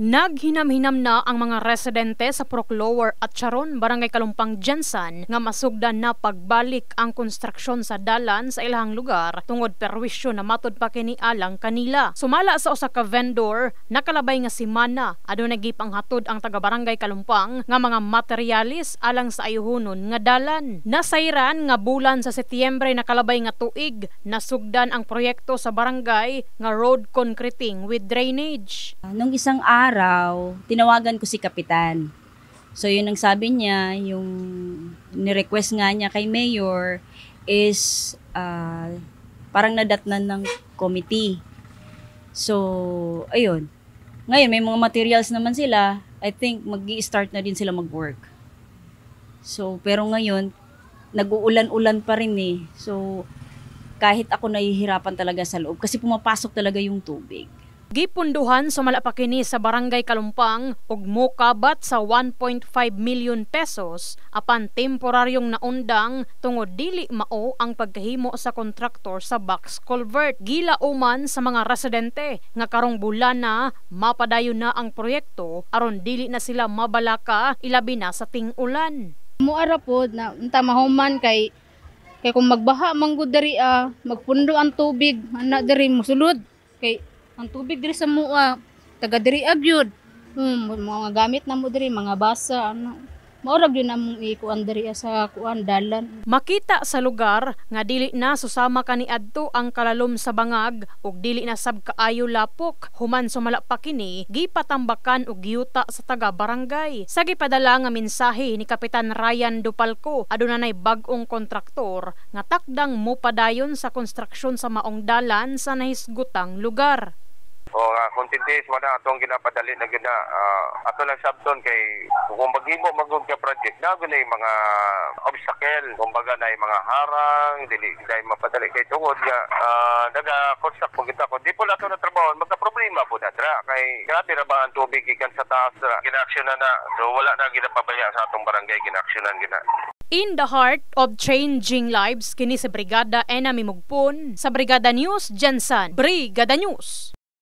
Naghinam-hinam na ang mga residente sa Purok Lower at Charon, Barangay Kalumpang, Jensan nga masugdan na pagbalik ang konstruksyon sa dalan sa ilahang lugar tungod perwisyo na matod pa kini alang kanila. Sumala sa usa ka vendor nakalabay nga si Mana adunay gipanghatod ang taga-Barangay Kalumpang nga mga materialis alang sa ayuhonon nga dalan. Nasayran nga bulan sa Setyembre nakalabay nga tuig nasugdan ang proyekto sa barangay nga road concreting with drainage. Nung isang araw, tinawagan ko si Kapitan. So yun ang sabi niya, yung ni-request nga niya kay Mayor is parang nadatnan ng committee. So, ayun. Ngayon, may mga materials naman sila. I think mag-i-start na din sila mag-work. So, pero ngayon, nag-uulan-ulan pa rin eh. So, kahit ako nahihirapan talaga sa loob kasi pumapasok talaga yung tubig. Gipunduhan sumala pa kini sa Barangay Kalumpang og mokabat sa 1.5 million pesos apan temporaryong naundang tungod dili mao ang pagkahimo sa kontraktor sa box culvert. Gilauman sa mga residente nga karong bulan na mapadayon na ang proyekto aron dili na sila mabalaka ilabi na sa ting-ulan. Muara pod na unta mahuman kay kung magbaha manggod diri magpundo ang tubig ana diri mosulod kay ang tubig diri sa mua taga diri agyud mga gamit na mo diri mga basa ano maurag yun namong ikuan diri sa kuan dalan. Makita sa lugar nga dili na susama kaniadto ang kalalom sa bangag ug dili na sab kaayo lapok human sumala pa kini gipatambakan og giyuta sa taga-barangay. Sa gipadala nga mensahe ni Kapitan Ryan Dupalco adunay bag-ong kontraktor nga takdang mopadayon sa konstruksyon sa maong dalan sa nahisgutang lugar. Kontintis man atong ginapadali na gina ato lang sabton kay kung maghimo magud ka project na gunay mga obstacle kumbaga na mga harang dili dai mapadali kay tungod nga naga-construct mo kita kun di po ato na trabaho magka problema po dra kay grabe ra ba ang tubig gikan sa taas gina-aksyonan na so wala na ginapabaya sa atong barangay gina-aksyonan gina. In the heart of changing lives kini sa Brigada Ena Mimugpon sa Brigada News Jensan. Brigada News.